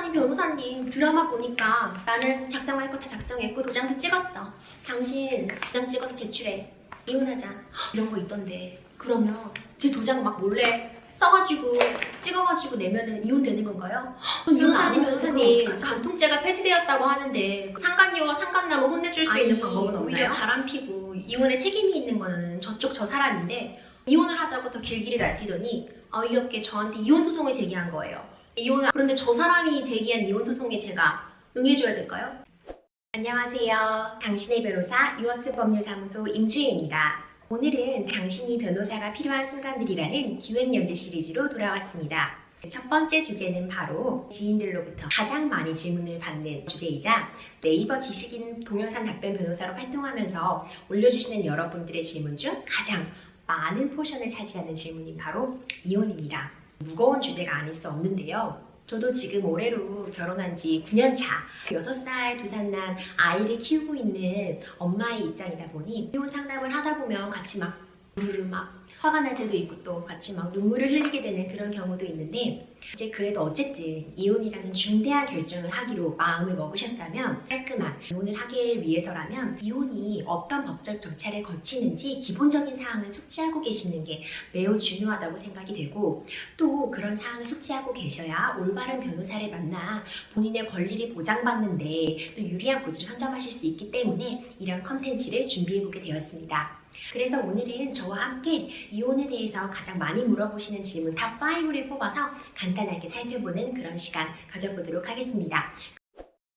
변호사님 드라마 보니까 나는 작성할 거 다 작성했고 도장도 찍었어. 당신 도장 찍어서 제출해. 이혼하자. 이런 거 있던데. 그러면 제 도장 막 몰래 써가지고 찍어가지고 내면은 이혼되는 건가요? 변호사님 간통죄가 폐지되었다고 하는데 상간녀와 상간남을 혼내줄 수 있는 방법은 없나요? 오히려 바람피고 이혼에 책임이 있는 거는 저 사람인데 이혼을 하자고 더 길길이 날뛰더니 어이없게 저한테 이혼 소송을 제기한 거예요. 그런데 저 사람이 제기한 이혼 소송에 제가 응해줘야 될까요? 안녕하세요. 당신의 변호사 유어스 법률사무소 임주혜입니다. 오늘은 당신이 변호사가 필요한 순간들이라는 기획연재 시리즈로 돌아왔습니다. 첫 번째 주제는 바로 지인들로부터 가장 많이 질문을 받는 주제이자 네이버 지식인 동영상 답변 변호사로 활동하면서 올려주시는 여러분들의 질문 중 가장 많은 포션을 차지하는 질문이 바로 이혼입니다. 무거운 주제가 아닐 수 없는데요. 저도 지금 올해로 결혼한 지 9년 차, 6살 두산난 아이를 키우고 있는 엄마의 입장이다 보니 이혼 상담을 하다 보면 같이 막 화가 날 때도 있고 또 같이 막 눈물을 흘리게 되는 그런 경우도 있는데 이제 그래도 어쨌든 이혼이라는 중대한 결정을 하기로 마음을 먹으셨다면 깔끔한 이혼을 하기 위해서라면 이혼이 어떤 법적 절차를 거치는지 기본적인 사항을 숙지하고 계시는 게 매우 중요하다고 생각이 되고 또 그런 사항을 숙지하고 계셔야 올바른 변호사를 만나 본인의 권리를 보장받는데 또 유리한 고지를 선점하실 수 있기 때문에 이런 컨텐츠를 준비해보게 되었습니다. 그래서 오늘은 저와 함께 이혼에 대해서 가장 많이 물어보시는 질문 탑5를 뽑아서 간단하게 살펴보는 그런 시간 가져보도록 하겠습니다.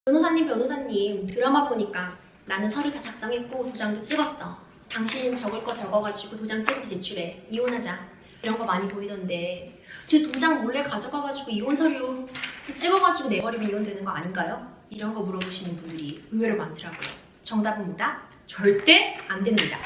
변호사님 드라마 보니까 나는 서류 다 작성했고 도장도 찍었어. 당신 적을 거 적어가지고 도장 찍어서 제출해. 이혼하자. 이런 거 많이 보이던데 제 도장 몰래 가져가가지고 이혼 서류 찍어가지고 내버리면 이혼되는 거 아닌가요? 이런 거 물어보시는 분들이 의외로 많더라고요. 정답은 뭐다? 절대 안 됩니다.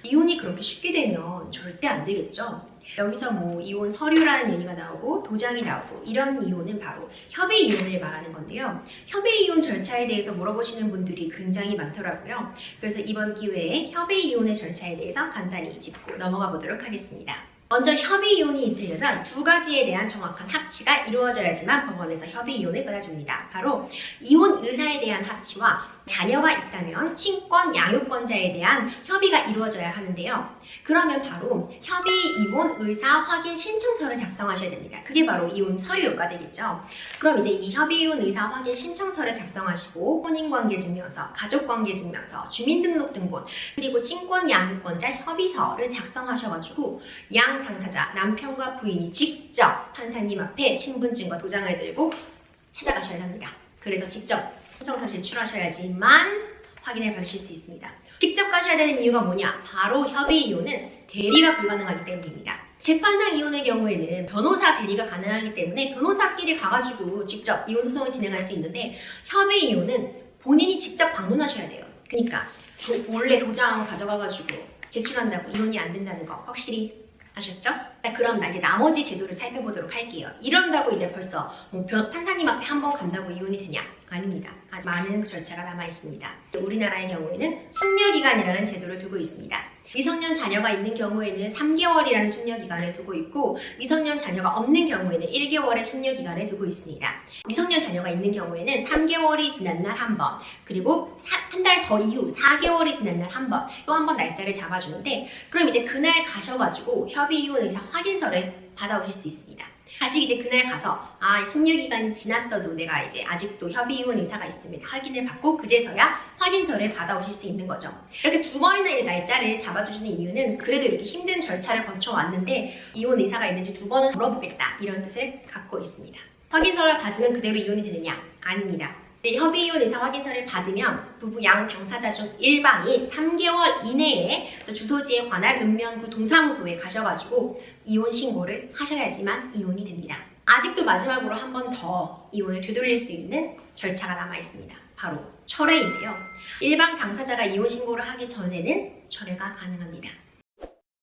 이혼이 그렇게 쉽게 되면 절대 안 되겠죠. 여기서 뭐 이혼 서류라는 얘기가 나오고 도장이 나오고 이런 이혼은 바로 협의 이혼을 말하는 건데요. 협의 이혼 절차에 대해서 물어보시는 분들이 굉장히 많더라고요. 그래서 이번 기회에 협의 이혼의 절차에 대해서 간단히 짚고 넘어가 보도록 하겠습니다. 먼저 협의 이혼이 있으려면 두 가지에 대한 정확한 합치가 이루어져야지만 법원에서 협의 이혼을 받아줍니다. 바로 이혼 의사에 대한 합치와 자녀가 있다면 친권 양육권자에 대한 협의가 이루어져야 하는데요. 그러면 바로 협의 이혼 의사 확인 신청서를 작성하셔야 됩니다. 그게 바로 이혼 서류가 되겠죠. 그럼 이제 이 협의 이혼 의사 확인 신청서를 작성하시고 혼인관계증명서, 가족관계증명서, 주민등록등본, 그리고 친권 양육권자 협의서를 작성하셔가지고 양 당사자, 남편과 부인이 직접 판사님 앞에 신분증과 도장을 들고 찾아가셔야 합니다. 그래서 직접 신청서를 제출하셔야지만 확인을 받으실 수 있습니다. 직접 가셔야 되는 이유가 뭐냐? 바로 협의 이혼은 대리가 불가능하기 때문입니다. 재판상 이혼의 경우에는 변호사 대리가 가능하기 때문에 변호사끼리 가가지고 직접 이혼 소송을 진행할 수 있는데 협의 이혼은 본인이 직접 방문하셔야 돼요. 그러니까 몰래 도장 가져가가지고 제출한다고 이혼이 안 된다는 거 확실히 아셨죠? 자, 그럼 이제 나머지 제도를 살펴보도록 할게요. 이런다고 이제 벌써 판사님 앞에 한 번 간다고 이혼이 되냐? 아닙니다. 아주 많은 절차가 남아 있습니다. 우리나라의 경우에는 숙려기간이라는 제도를 두고 있습니다. 미성년 자녀가 있는 경우에는 3개월이라는 숙려기간을 두고 있고 미성년 자녀가 없는 경우에는 1개월의 숙려기간을 두고 있습니다. 미성년 자녀가 있는 경우에는 3개월이 지난 날 한 번, 그리고 한 달 더 이후 4개월이 지난 날 한 번, 또 한 번 날짜를 잡아주는데 그럼 이제 그날 가셔가지고 협의 이혼 의사 확인서를 받아오실 수 있습니다. 다시 이제 그날 가서 숙려기간이 지났어도 내가 이제 아직도 협의 이혼 의사가 있으면 확인을 받고 그제서야 확인서를 받아오실 수 있는 거죠. 이렇게 두 번이나 이제 날짜를 잡아주시는 이유는 그래도 이렇게 힘든 절차를 거쳐왔는데 이혼 의사가 있는지 두 번은 물어보겠다 이런 뜻을 갖고 있습니다. 확인서를 받으면 그대로 이혼이 되느냐? 아닙니다. 협의 이혼 의사 확인서를 받으면 부부 양 당사자 중 일방이 3개월 이내에 또 주소지에 관할 읍면구 동사무소에 가셔가지고 이혼 신고를 하셔야지만 이혼이 됩니다. 아직도 마지막으로 한 번 더 이혼을 되돌릴 수 있는 절차가 남아 있습니다. 바로 철회인데요. 일방 당사자가 이혼 신고를 하기 전에는 철회가 가능합니다.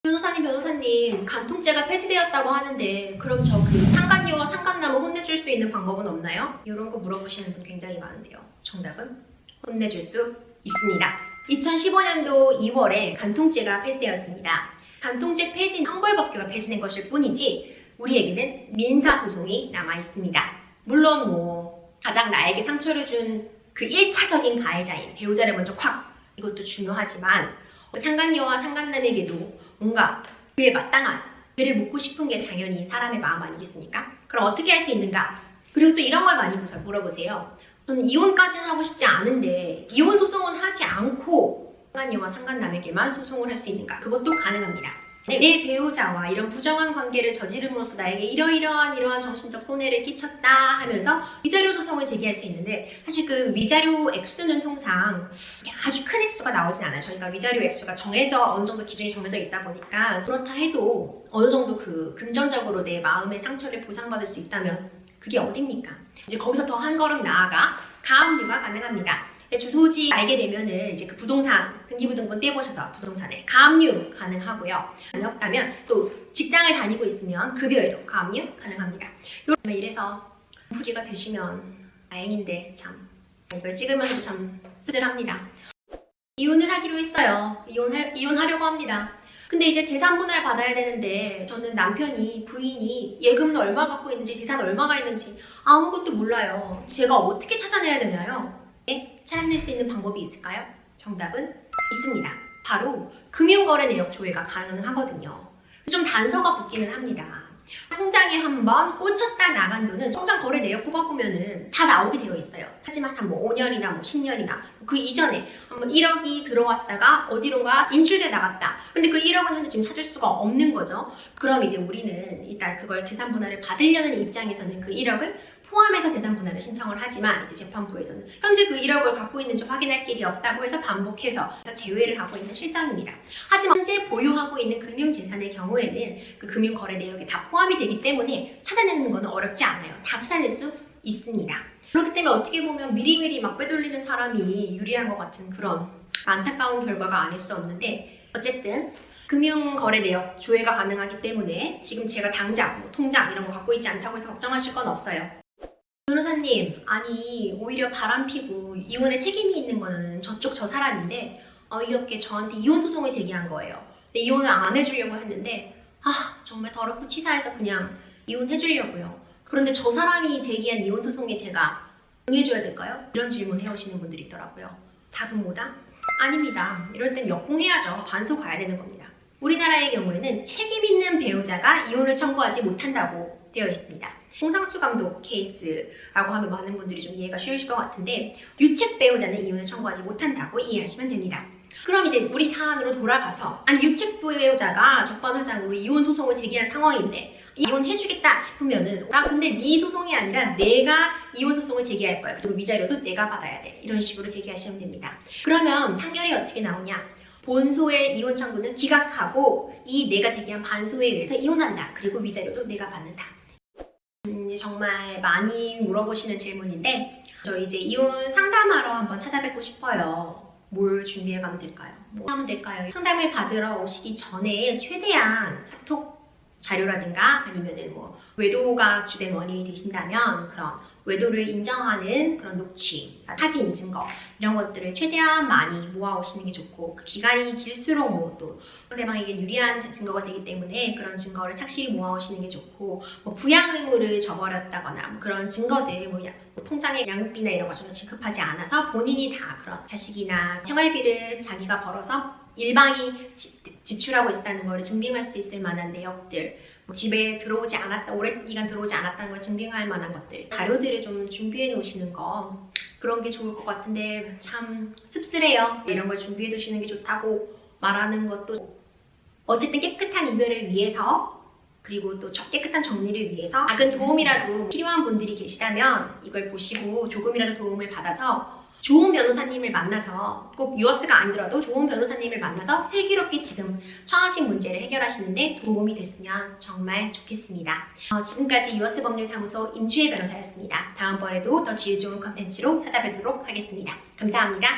변호사님 간통죄가 폐지되었다고 하는데 그럼 저 상간녀와 상간남을 혼내줄 수 있는 방법은 없나요? 이런 거 물어보시는 분 굉장히 많은데요. 정답은 혼내줄 수 있습니다. 2015년도 2월에 간통죄가 폐지되었습니다. 간통죄 폐지 형벌법규가 폐지된 것일 뿐이지 우리에게는 민사소송이 남아 있습니다. 물론 가장 나에게 상처를 준 그 1차적인 가해자인 배우자를 먼저 콱, 이것도 중요하지만 상간녀와 상간남에게도 뭔가 그에 마땅한 죄를 묻고 싶은 게 당연히 사람의 마음 아니겠습니까? 그럼 어떻게 할 수 있는가? 그리고 또 이런 걸 많이 물어보세요. 저는 이혼까지는 하고 싶지 않은데 이혼 소송은 하지 않고 상간녀와 상간남에게만 소송을 할 수 있는가? 그것도 가능합니다. 내 배우자와 이런 부정한 관계를 저지름으로써 나에게 이러한 정신적 손해를 끼쳤다 하면서 위자료 소송을 제기할 수 있는데, 사실 그 위자료 액수는 통상 아주 큰 액수가 나오진 않아요. 저희가 위자료 액수가 어느 정도 기준이 정해져 있다 보니까, 그렇다 해도 어느 정도 그 금전적으로 내 마음의 상처를 보상받을 수 있다면 그게 어딥니까? 이제 거기서 더 한 걸음 나아가 가압류가 가능합니다. 주소지 알게 되면은 이제 그 부동산 등기부등본 떼보셔서 부동산에 가압류 가능하고요. 없다면 또 직장을 다니고 있으면 급여로 가압류 가능합니다. 이래서 부리가 되시면 다행인데 참 이걸 찍으면서도 참 씁쓸합니다. 이혼을 하기로 했어요. 이혼하려고 합니다. 근데 이제 재산 분할 받아야 되는데 저는 남편이 부인이 예금은 얼마 갖고 있는지 재산 얼마가 있는지 아무것도 몰라요. 제가 어떻게 찾아내야 되나요? 찾아낼 수 있는 방법이 있을까요? 정답은 있습니다. 바로 금융거래 내역 조회가 가능하거든요. 좀 단서가 붙기는 합니다. 통장에 한번 꽂혔다 나간 돈은 통장 거래 내역 뽑아보면은 다 나오게 되어 있어요. 하지만 한 5년이나 10년이나 그 이전에 한번 1억이 들어왔다가 어디론가 인출돼 나갔다. 근데 그 1억은 현재 지금 찾을 수가 없는 거죠. 그럼 이제 우리는 일단 그걸 재산 분할을 받으려는 입장에서는 그 1억을 포함해서 재산 분할을 신청을 하지만 이제 재판부에서는 현재 그 1억을 갖고 있는지 확인할 길이 없다고 해서 반복해서 제외를 하고 있는 실정입니다. 하지만 현재 보유하고 있는 금융재산의 경우에는 그 금융거래 내역이 다 포함이 되기 때문에 찾아내는 것은 어렵지 않아요. 다 찾아낼 수 있습니다. 그렇기 때문에 어떻게 보면 미리미리 막 빼돌리는 사람이 유리한 것 같은 그런 안타까운 결과가 아닐 수 없는데, 어쨌든 금융거래 내역 조회가 가능하기 때문에 지금 제가 당장 통장 이런 거 갖고 있지 않다고 해서 걱정하실 건 없어요. 변호사님, 아니 오히려 바람피고 이혼에 책임이 있는 거는 저 사람인데 어이없게 저한테 이혼 소송을 제기한 거예요. 근데 이혼을 안 해주려고 했는데 정말 더럽고 치사해서 그냥 이혼해주려고요. 그런데 저 사람이 제기한 이혼 소송에 제가 응해줘야 될까요? 이런 질문 해오시는 분들이 있더라고요. 답은 뭐다? 아닙니다. 이럴 땐 역공해야죠. 반소 가야 되는 겁니다. 우리나라의 경우에는 책임 있는 배우자가 이혼을 청구하지 못한다고 되어 있습니다. 홍상수 감독 케이스라고 하면 많은 분들이 좀 이해가 쉬우실 것 같은데, 유책 배우자는 이혼을 청구하지 못한다고 이해하시면 됩니다. 그럼 이제 우리 사안으로 돌아가서, 아니 유책 배우자가 적반하장으로 이혼 소송을 제기한 상황인데 이혼해주겠다 싶으면은 근데 네 소송이 아니라 내가 이혼 소송을 제기할 거야. 그리고 위자료도 내가 받아야 돼. 이런 식으로 제기하시면 됩니다. 그러면 판결이 어떻게 나오냐? 본소의 이혼 청구는 기각하고 이 내가 제기한 반소에 의해서 이혼한다. 그리고 위자료도 내가 받는다. 정말 많이 물어보시는 질문인데, 저 이제 이혼 상담하러 한번 찾아뵙고 싶어요. 뭘 준비해가면 될까요? 뭐 하면 될까요? 상담을 받으러 오시기 전에 최대한 카톡 자료라든가 아니면은 뭐 외도가 주된 원인이 되신다면 그런 외도를 인정하는 그런 녹취, 사진 증거 이런 것들을 최대한 많이 모아오시는 게 좋고, 그 기간이 길수록 또 상대방에게 유리한 증거가 되기 때문에 그런 증거를 착실히 모아오시는 게 좋고, 뭐 부양 의무를 저버렸다거나 뭐 그런 증거들, 뭐 통장의 양육비나 이런 거 전혀 지급하지 않아서 본인이 다 그런 자식이나 생활비를 자기가 벌어서 일방이 지출하고 있다는 걸 증빙할 수 있을 만한 내역들, 뭐 집에 들어오지 않았다, 오랜 기간 들어오지 않았다는 걸 증빙할 만한 것들, 자료들을 좀 준비해 놓으시는 거, 그런 게 좋을 것 같은데 참 씁쓸해요. 이런 걸 준비해 두시는 게 좋다고 말하는 것도, 어쨌든 깨끗한 이별을 위해서, 그리고 또 깨끗한 정리를 위해서 작은 도움이라도 필요한 분들이 계시다면 이걸 보시고 조금이라도 도움을 받아서 좋은 변호사님을 만나서, 꼭 유어스가 아니더라도 좋은 변호사님을 만나서 슬기롭게 지금 처하신 문제를 해결하시는데 도움이 됐으면 정말 좋겠습니다. 지금까지 유어스 법률사무소 임주혜 변호사였습니다. 다음번에도 더 질 좋은 컨텐츠로 찾아뵙도록 하겠습니다. 감사합니다.